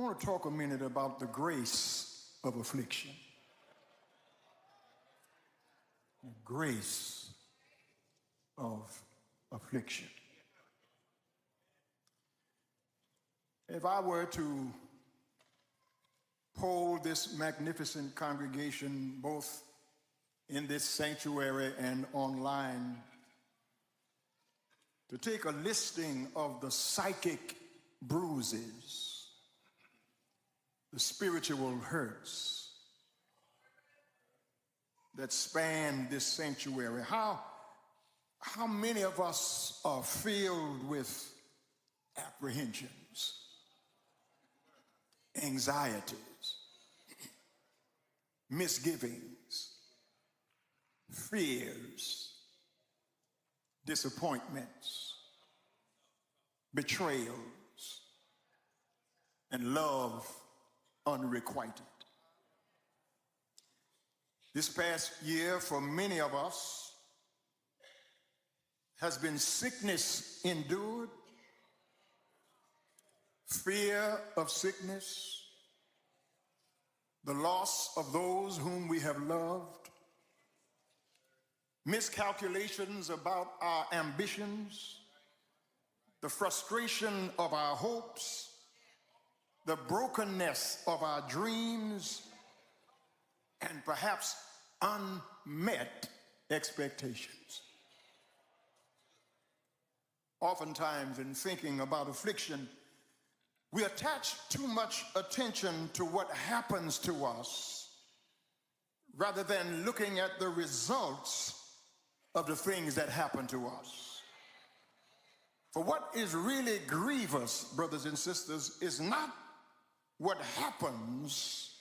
want to talk a minute about the grace of affliction. The grace of affliction. If I were to poll this magnificent congregation, both in this sanctuary and online, to take a listing of the psychic bruises, the spiritual hurts that span this sanctuary, how many of us are filled with apprehensions, anxieties, misgivings, fears, disappointments, betrayals, and love unrequited. This past year, for many of us, has been sickness endured, fear of sickness, the loss of those whom we have loved, miscalculations about our ambitions, the frustration of our hopes, the brokenness of our dreams, and perhaps unmet expectations. Oftentimes, in thinking about affliction, we attach too much attention to what happens to us rather than looking at the results of the things that happen to us. For what is really grievous, brothers and sisters, is not what happens,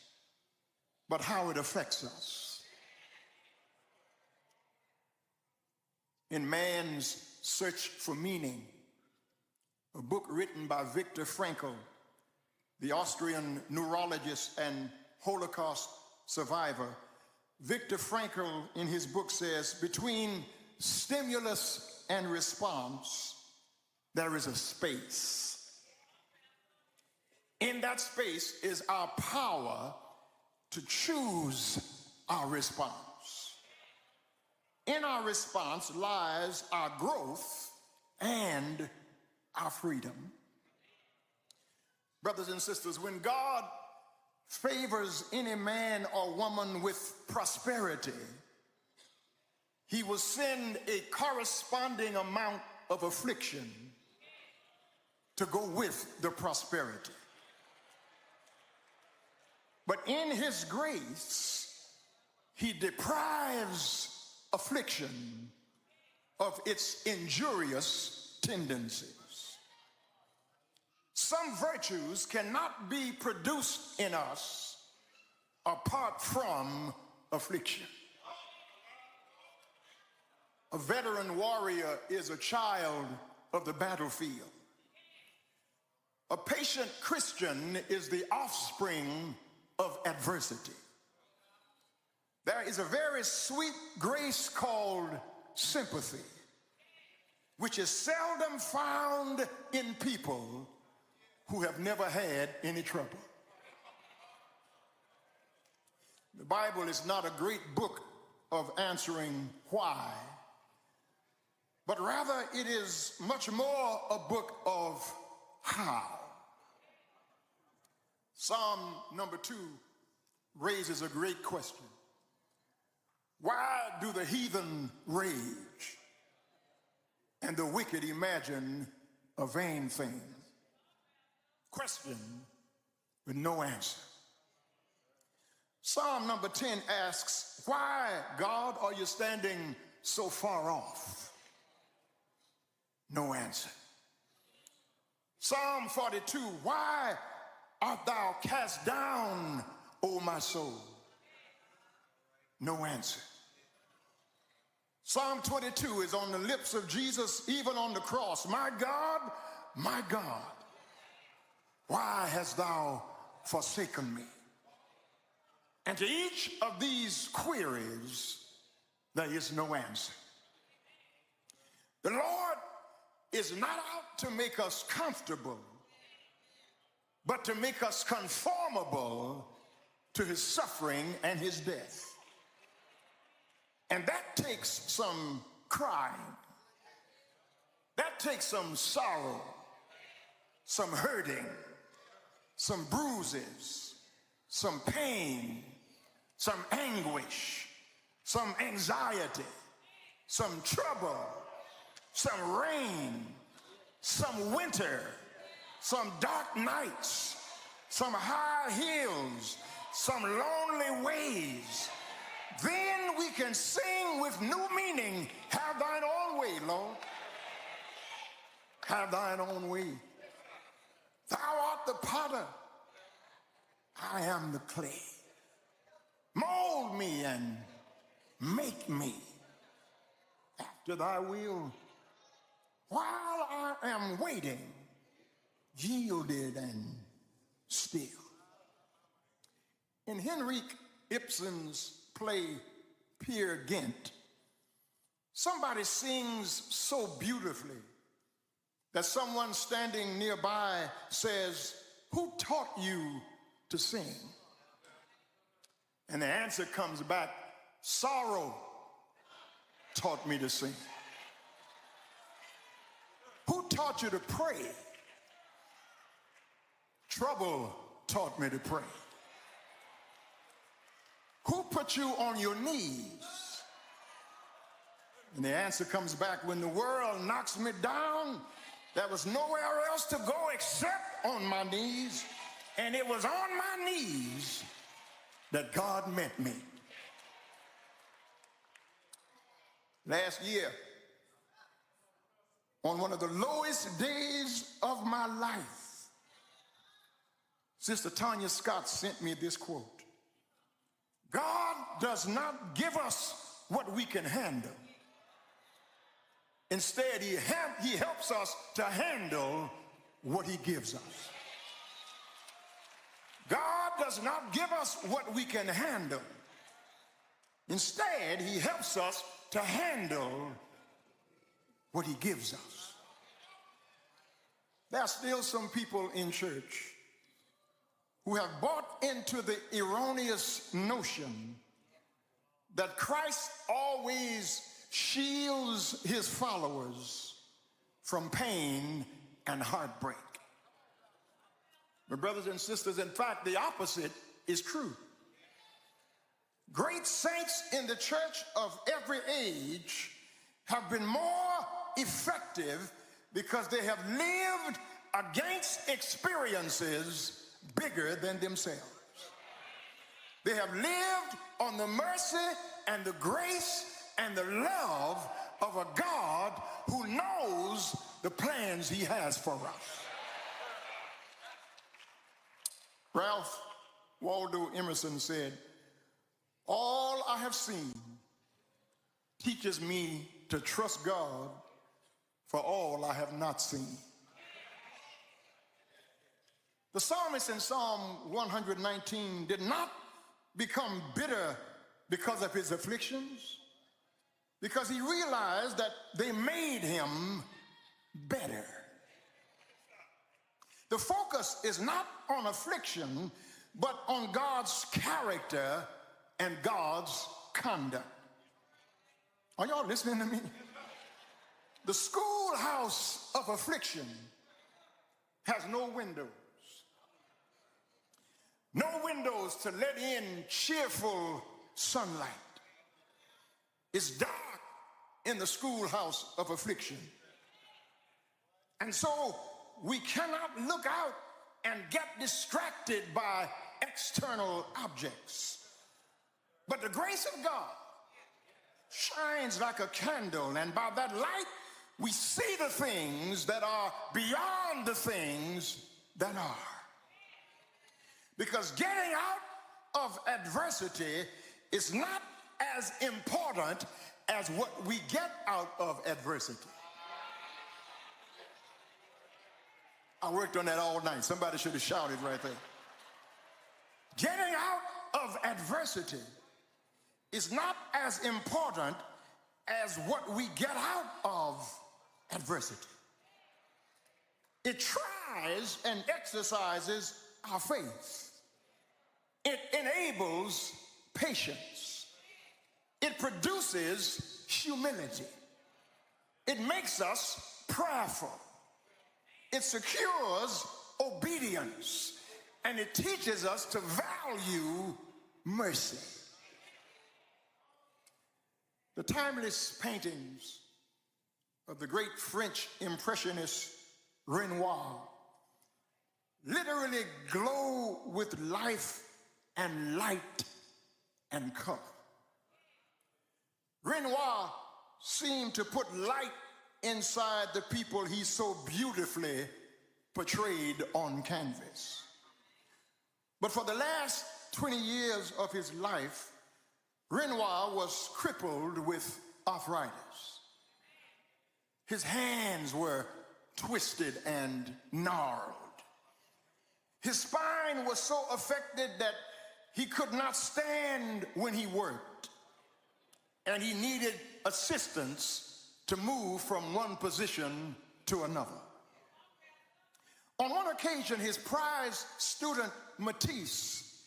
but how it affects us. In Man's Search for Meaning, a book written by Viktor Frankl, the Austrian neurologist and Holocaust survivor, Viktor Frankl in his book says, between stimulus and response, there is a space. In that space is our power to choose our response. In our response lies our growth and our freedom. Brothers and sisters, when God favors any man or woman with prosperity, he will send a corresponding amount of affliction to go with the prosperity. But in his grace, he deprives affliction of its injurious tendencies. Some virtues cannot be produced in us apart from affliction. A veteran warrior is a child of the battlefield. A patient Christian is the offspring of adversity. There is a very sweet grace called sympathy, which is seldom found in people who have never had any trouble. The Bible is not a great book of answering why, but rather it is much more a book of how. Psalm number 2 raises a great question. Why do the heathen rage and the wicked imagine a vain thing? Question with no answer. Psalm number 10 asks, why, God, are you standing so far off? No answer. Psalm 42, why art thou cast down, O my soul? No answer. Psalm 22 is on the lips of Jesus, even on the cross. My God, why hast thou forsaken me? And to each of these queries, there is no answer. The Lord is not out to make us comfortable, but to make us conformable to his suffering and his death. And that takes some crying. That takes some sorrow, some hurting, some bruises, some pain, some anguish, some anxiety, some trouble, some rain, some winter, some dark nights, some high hills, some lonely ways. Then we can sing with new meaning, have thine own way, Lord. Have thine own way. Thou art the potter, I am the clay. Mold me and make me after thy will. While I am waiting, yielded and still. In Henrik Ibsen's play Peer Gynt, somebody sings so beautifully that someone standing nearby says, "Who taught you to sing?" And the answer comes back, "Sorrow taught me to sing." Who taught you to pray? Trouble taught me to pray. Who put you on your knees? And the answer comes back, when the world knocks me down, there was nowhere else to go except on my knees. And it was on my knees that God met me. Last year, on one of the lowest days of my life, Sister Tanya Scott sent me this quote: God does not give us what we can handle. Instead, he helps us to handle what he gives us. God does not give us what we can handle. Instead, he helps us to handle what he gives us. There are still some people in church who have bought into the erroneous notion that Christ always shields his followers from pain and heartbreak. But brothers and sisters, in fact, the opposite is true. Great saints in the church of every age have been more effective because they have lived against experiences bigger than themselves. They have lived on the mercy and the grace and the love of a God who knows the plans he has for us. Ralph Waldo Emerson said, "All I have seen teaches me to trust God for all I have not seen." The psalmist in Psalm 119 did not become bitter because of his afflictions, because he realized that they made him better. The focus is not on affliction, but on God's character and God's conduct. Are y'all listening to me? The schoolhouse of affliction has no windows. No windows to let in cheerful sunlight. It's dark in the schoolhouse of affliction. And so we cannot look out and get distracted by external objects. But the grace of God shines like a candle, and by that light, we see the things that are beyond the things that are. Because getting out of adversity is not as important as what we get out of adversity. I worked on that all night. Somebody should have shouted right there. Getting out of adversity is not as important as what we get out of adversity. It tries and exercises our faith. It enables patience. It produces humility. It makes us prayerful. It secures obedience. And it teaches us to value mercy. The timeless paintings of the great French impressionist Renoir literally glow with life and light and color. Renoir seemed to put light inside the people he so beautifully portrayed on canvas. But for the last 20 years of his life, Renoir was crippled with arthritis. His hands were twisted and gnarled. His spine was so affected that he could not stand when he worked, and he needed assistance to move from one position to another. On one occasion, his prize student, Matisse,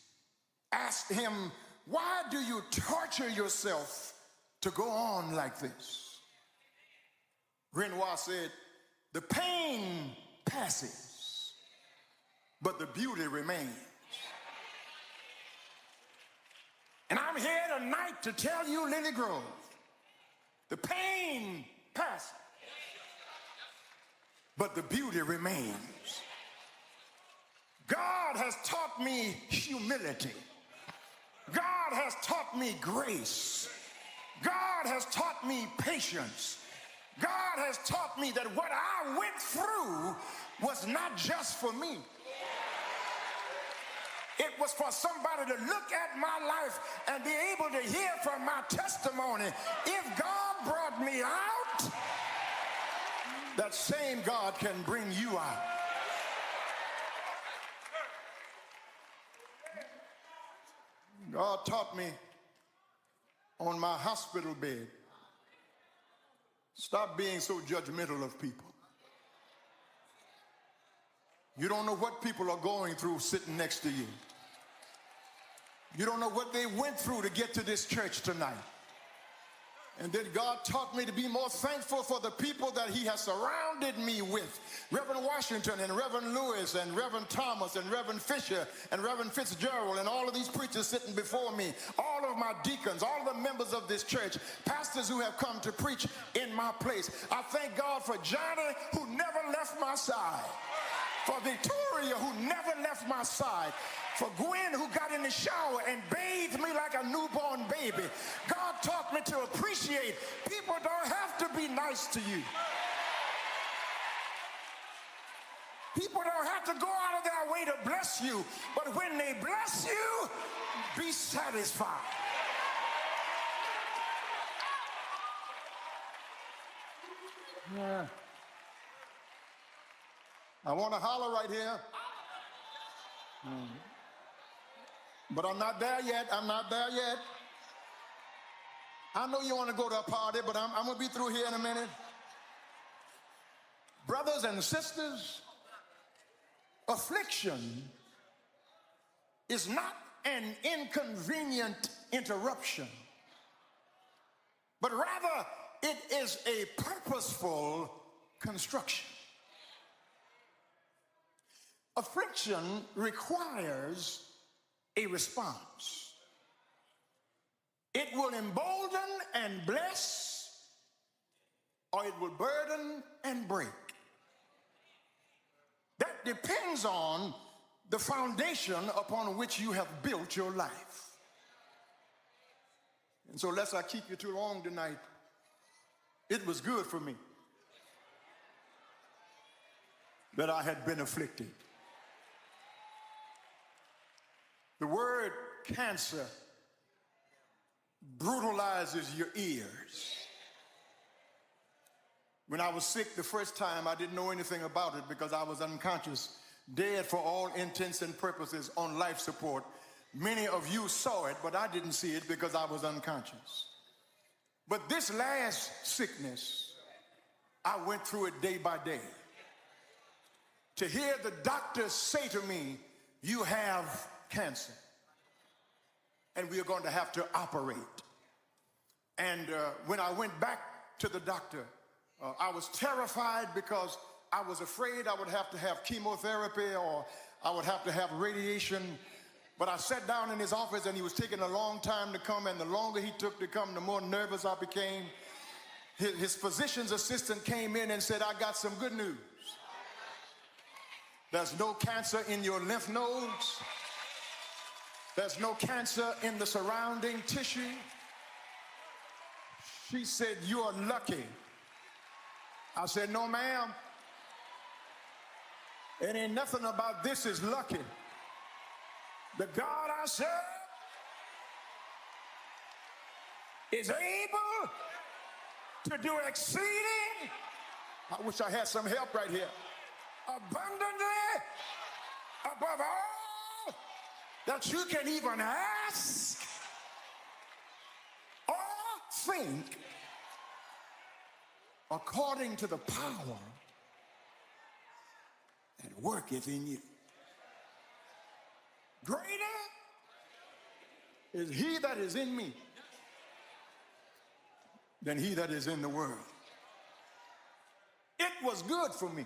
asked him, "Why do you torture yourself to go on like this?" Renoir said, "The pain passes, but the beauty remains." And I'm here tonight to tell you, Lily Grove, the pain passes, but the beauty remains. God has taught me humility. God has taught me grace. God has taught me patience. God has taught me that what I went through was not just for me. It was for somebody to look at my life and be able to hear from my testimony. If God brought me out, that same God can bring you out. God taught me on my hospital bed, stop being so judgmental of people. You don't know what people are going through sitting next to you. You don't know what they went through to get to this church tonight. And then God taught me to be more thankful for the people that he has surrounded me with. Reverend Washington and Reverend Lewis and Reverend Thomas and Reverend Fisher and Reverend Fitzgerald and all of these preachers sitting before me, all of my deacons, all of the members of this church, pastors who have come to preach in my place. I thank God for Johnny, who never left my side, for Victoria, who never left my side, for Gwen, who got in the shower and bathed me like a newborn baby. God taught me to appreciate people don't have to be nice to you. People don't have to go out of their way to bless you, but when they bless you, be satisfied. Yeah. I want to holler right here. But I'm not there yet. I'm not there yet. I know you want to go to a party, but I'm going to be through here in a minute. Brothers and sisters, affliction is not an inconvenient interruption, but rather it is a purposeful construction. Affliction requires a response. It will embolden and bless, or it will burden and break. That depends on the foundation upon which you have built your life. And so, lest I keep you too long tonight, it was good for me that I had been afflicted. The word cancer brutalizes your ears. When I was sick the first time, I didn't know anything about it because I was unconscious, dead for all intents and purposes on life support. Many of you saw it, but I didn't see it because I was unconscious. But this last sickness, I went through it day by day. to hear the doctors say to me, you have cancer, and we are going to have to operate. And when I went back to the doctor, I was terrified because I was afraid I would have to have chemotherapy or I would have to have radiation. But I sat down in his office and he was taking a long time to come, and the longer he took to come, the more nervous I became. His physician's assistant came in and said, I got some good news. There's no cancer in your lymph nodes. There's no cancer in the surrounding tissue. She said, you are lucky. I said, no, ma'am. It ain't nothing about this is lucky. The God I serve is able to do exceeding. I wish I had some help right here. Abundantly above all that you can even ask or think, according to the power that worketh in you. Greater is he that is in me than he that is in the world. It was good for me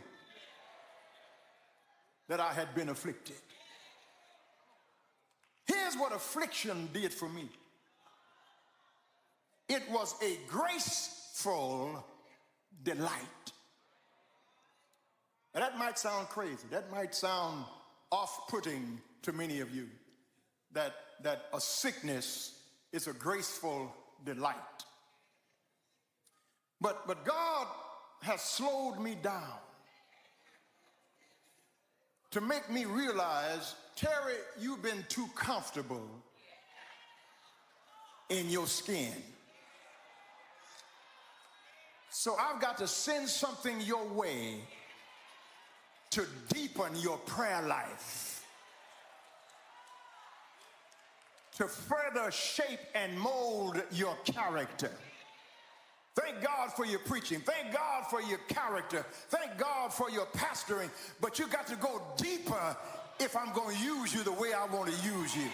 that I had been afflicted. Here's what affliction did for me. It was a graceful delight. Now that might sound crazy. That might sound off-putting to many of you, that a sickness is a graceful delight. But God has slowed me down to make me realize, Terry, you've been too comfortable in your skin. So I've got to send something your way to deepen your prayer life, to further shape and mold your character. Thank God for your preaching. Thank God for your character. Thank God for your pastoring. But you got to go deeper if I'm going to use you the way I want to use you.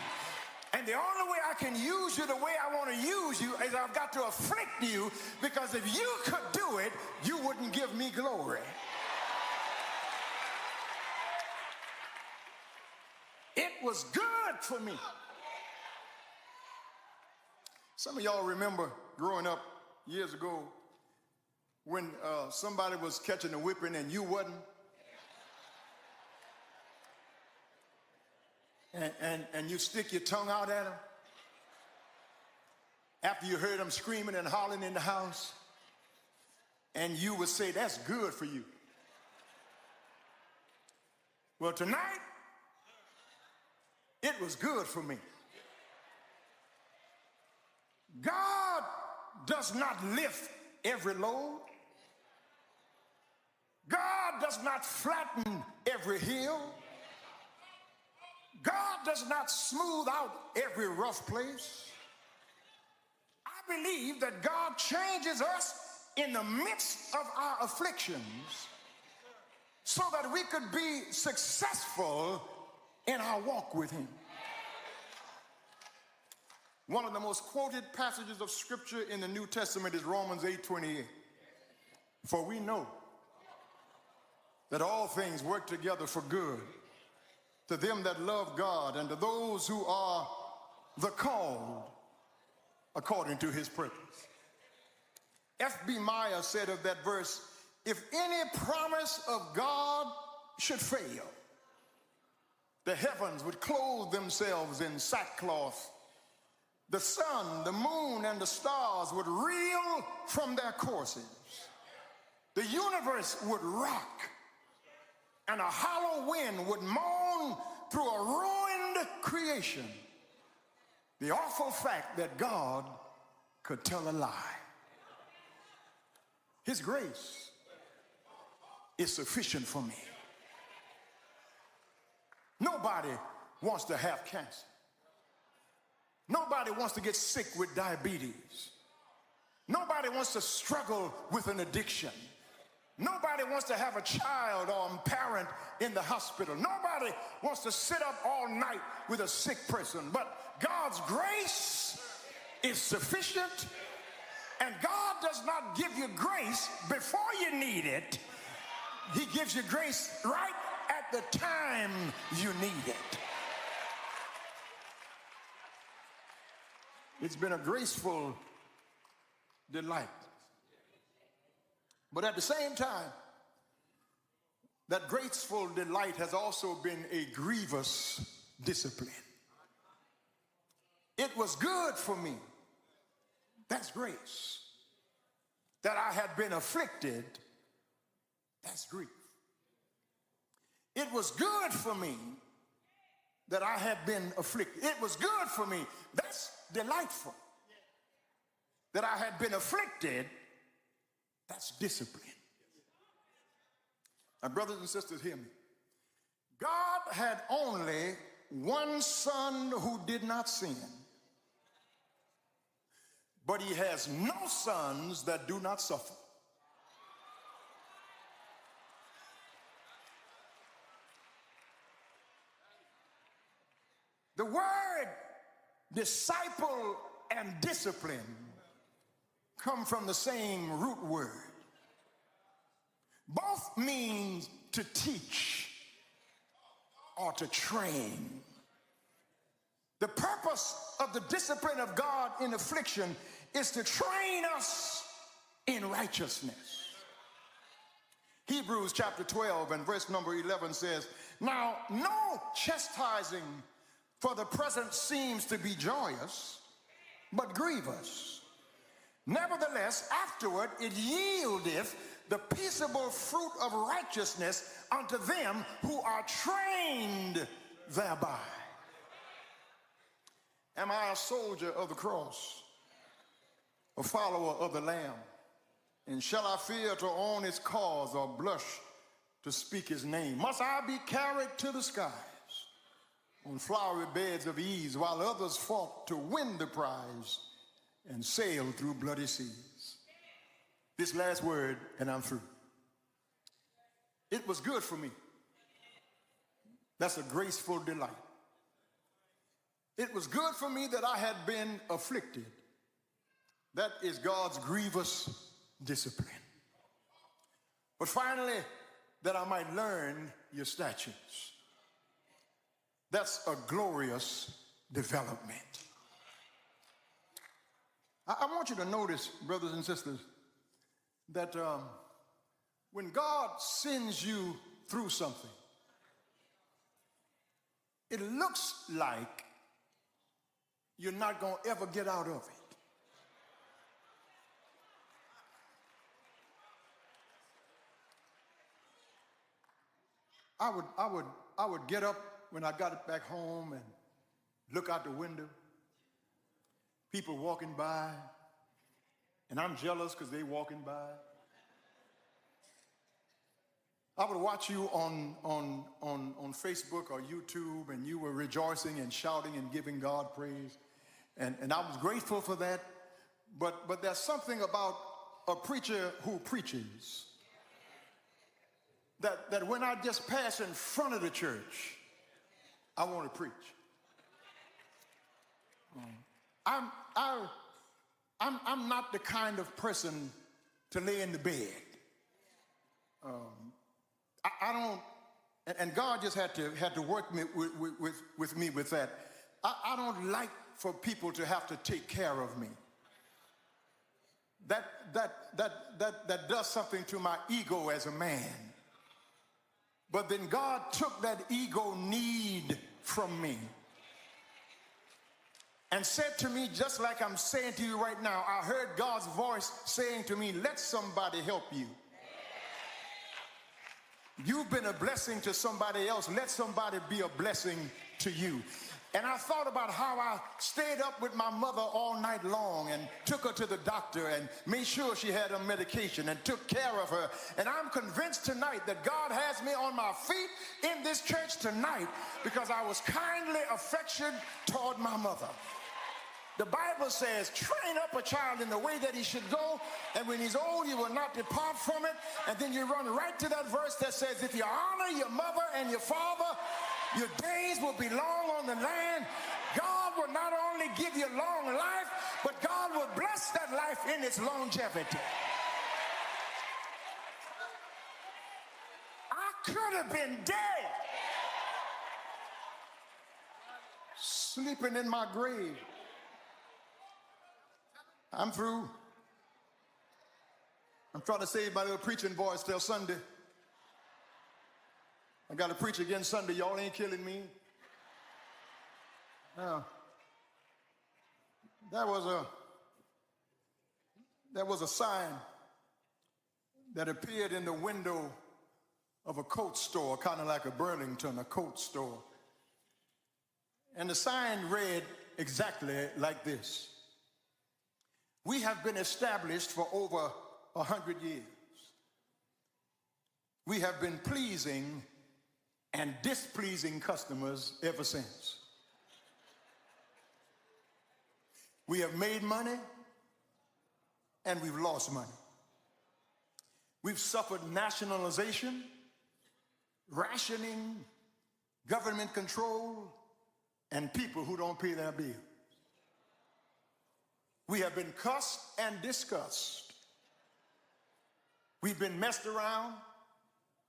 And the only way I can use you the way I want to use you is I've got to afflict you, because if you could do it, you wouldn't give me glory. It was good for me. Some of y'all remember growing up years ago when somebody was catching a whipping and you wasn't. And you stick your tongue out at them after you heard them screaming and hollering in the house, and you would say, that's good for you. Well, tonight, it was good for me. God does not lift every load. God does not flatten every hill. God does not smooth out every rough place. I believe that God changes us in the midst of our afflictions so that we could be successful in our walk with him. One of the most quoted passages of scripture in the New Testament is Romans 8:28. For we know that all things work together for good to them that love God and to those who are the called according to his purpose. F.B. Meyer said of that verse, if any promise of God should fail, the heavens would clothe themselves in sackcloth. The sun, the moon, and the stars would reel from their courses. The universe would rock, and a hollow wind would moan through a ruined creation. The awful fact that God could tell a lie. His grace is sufficient for me. Nobody wants to have cancer. Nobody wants to get sick with diabetes. Nobody wants to struggle with an addiction. Nobody wants to have a child or a parent in the hospital. Nobody wants to sit up all night with a sick person. But God's grace is sufficient, and God does not give you grace before you need it. He gives you grace right at the time you need it. It's been a graceful delight. But at the same time, that graceful delight has also been a grievous discipline. It was good for me, that's grace. That I had been afflicted, that's grief. It was good for me that I had been afflicted. It was good for me, that's delightful. That I had been afflicted, that's discipline. Now, brothers and sisters, hear me. God had only one son who did not sin, but he has no sons that do not suffer. The word disciple and discipline come from the same root word. Both means to teach or to train. The purpose of the discipline of God in affliction is to train us in righteousness. Hebrews chapter 12 and verse number 11 says, "Now no chastising for the present seems to be joyous, but grievous. Nevertheless, afterward it yieldeth the peaceable fruit of righteousness unto them who are trained thereby." Am I a soldier of the cross, a follower of the Lamb? And shall I fear to own his cause or blush to speak his name? Must I be carried to the skies on flowery beds of ease while others fought to win the prize and sail through bloody seas? This last word, and I'm through. It was good for me. That's a graceful delight. It was good for me that I had been afflicted. That is God's grievous discipline. But finally, that I might learn your statutes. That's a glorious development. I want you to notice, brothers and sisters, that when God sends you through something, it looks like you're not going to ever get out of it. I would get up when I got back home and look out the window, people walking by, and I'm jealous because they walking by. I would watch you on Facebook or YouTube, and you were rejoicing and shouting and giving God praise. And I was grateful for that. But there's something about a preacher who preaches that when I just pass in front of the church, I want to preach. I'm not the kind of person to lay in the bed. I don't, and God just had to work with me with that. I don't like for people to have to take care of me. That does something to my ego as a man. But then God took that ego need from me and said to me, just like I'm saying to you right now, I heard God's voice saying to me, let somebody help you. You've been a blessing to somebody else. Let somebody be a blessing to you. And I thought about how I stayed up with my mother all night long and took her to the doctor and made sure she had her medication and took care of her. And I'm convinced tonight that God has me on my feet in this church tonight because I was kindly affectionate toward my mother. The Bible says, train up a child in the way that he should go, and when he's old, he will not depart from it. And then you run right to that verse that says, if you honor your mother and your father, your days will be long on the land. God will not only give you long life, but God will bless that life in its longevity. I could have been dead, sleeping in my grave. I'm through. I'm trying to save my little preaching voice till Sunday. I got to preach again Sunday. Y'all ain't killing me. That was a sign that appeared in the window of a coat store, kind of like a Burlington, a coat store. And the sign read exactly like this. We have been established for over 100 years. We have been pleasing and displeasing customers ever since. We have made money and we've lost money. We've suffered nationalization, rationing, government control, and people who don't pay their bills. We have been cussed and discussed. We've been messed around,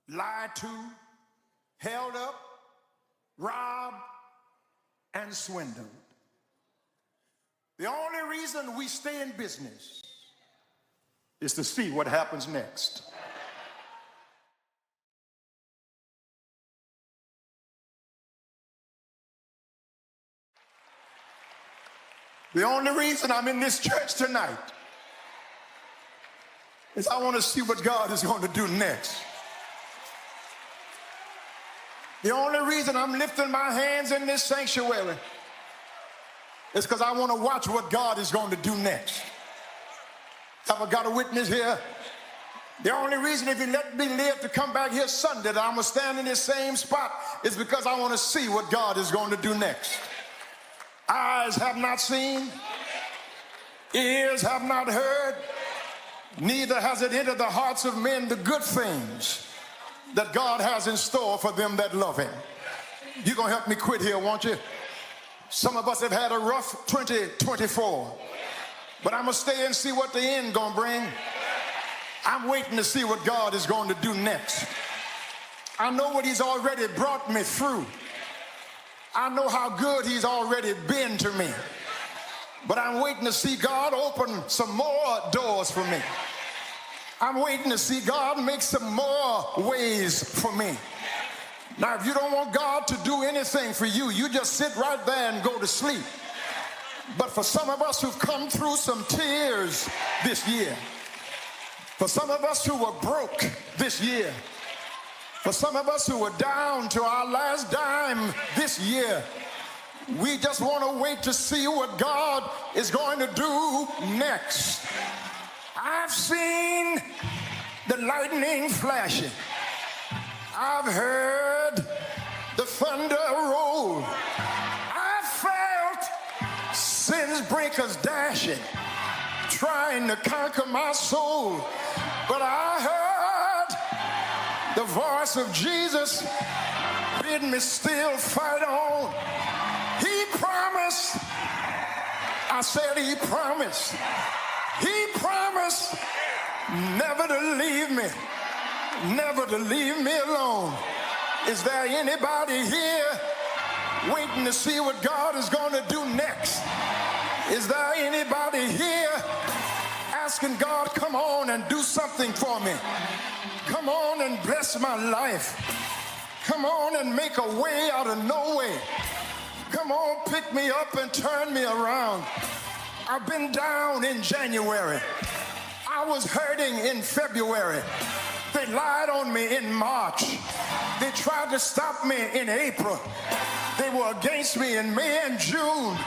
lied to, held up, robbed, and swindled. The only reason we stay in business is to see what happens next. The only reason I'm in this church tonight is I want to see what God is going to do next. The only reason I'm lifting my hands in this sanctuary is because I want to watch what God is going to do next. Have I got a witness here? The only reason if he let me live to come back here Sunday that I'm going to stand in this same spot is because I want to see what God is going to do next. Eyes have not seen, ears have not heard, neither has it entered the hearts of men the good things that God has in store for them that love him. You're going to help me quit here, won't you? Some of us have had a rough 2024, but I'm going to stay and see what the end going to bring. I'm waiting to see what God is going to do next. I know what he's already brought me through. I know how good he's already been to me, but I'm waiting to see God open some more doors for me. I'm waiting to see God make some more ways for me. Now, if you don't want God to do anything for you, you just sit right there and go to sleep. But for some of us who've come through some tears this year, for some of us who were broke this year, for some of us who were down to our last dime this year, we just want to wait to see what God is going to do next. I've seen the lightning flashing. I've heard the thunder roll. I felt sin's breakers dashing, trying to conquer my soul. But I heard the voice of Jesus bid me still fight on. He promised, I said he promised never to leave me, never to leave me alone. Is there anybody here waiting to see what God is going to do next? Is there anybody here asking God, come on and do something for me? Come on and bless my life. Come on and make a way out of no way. Come on, pick me up and turn me around. I've been down in January. I was hurting in February. They lied on me in March. They tried to stop me in April. They were against me in May and June.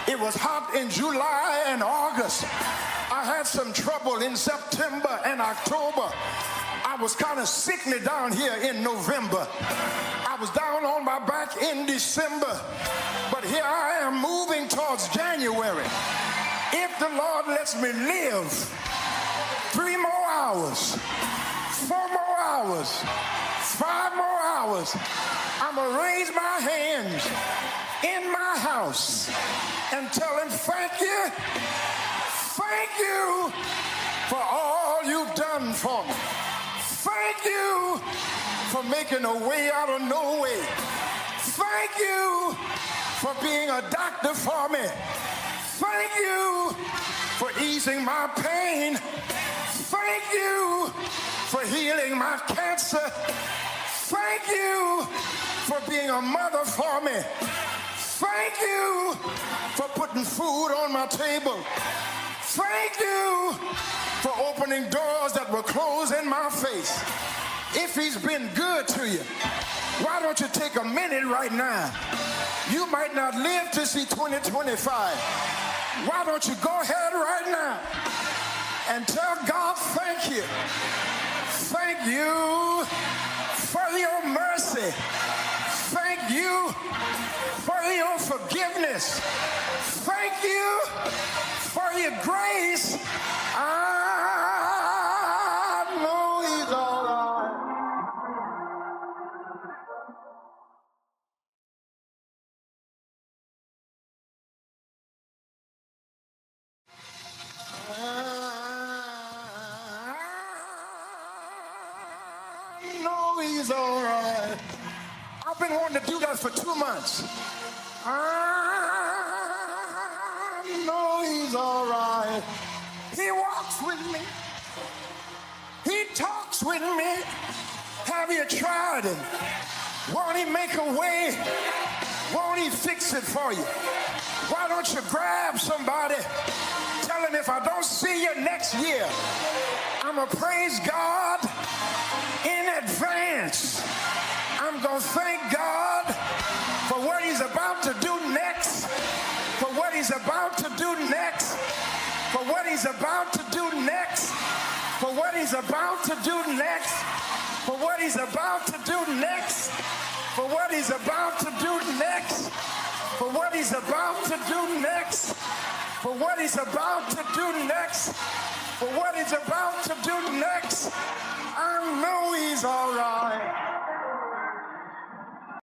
It was hot in July and August. I had some trouble in September and October. I was kind of sickly down here in November. I was down on my my back in December, but here I am moving towards January. If the Lord lets me live 3 more hours, 4 more hours, 5 more hours, I'm going to raise my hands in my house and tell him, thank you for all you've done for me. Thank you for making a way out of no way. Thank you for being a doctor for me. Thank you for easing my pain. Thank you for healing my cancer. Thank you for being a mother for me. Thank you for putting food on my table. Thank you for opening doors that were closed in my face. If he's been good to you, why don't you take a minute right now? You might not live to see 2025. Why don't you go ahead right now and tell God thank you. Thank you for your mercy. Thank you for your forgiveness. Thank you for your grace. I know he's all right. I know he's all right. I've been wanting to do that for 2 months. I know he's all right. He walks with me. He talks with me. Have you tried him? Won't he make a way? Won't he fix it for you? Why don't you grab somebody? Tell him, if I don't see you next year, I'm going to praise God in advance. I'm going to thank God for what he's about to do next, for what he's about to do next, for what he's about to do next, for what he's about to do next, for what he's about to do next, for what he's about to do next, for what he's about to do next, for what he's about to do next, for what he's about to do next. I know he's all right.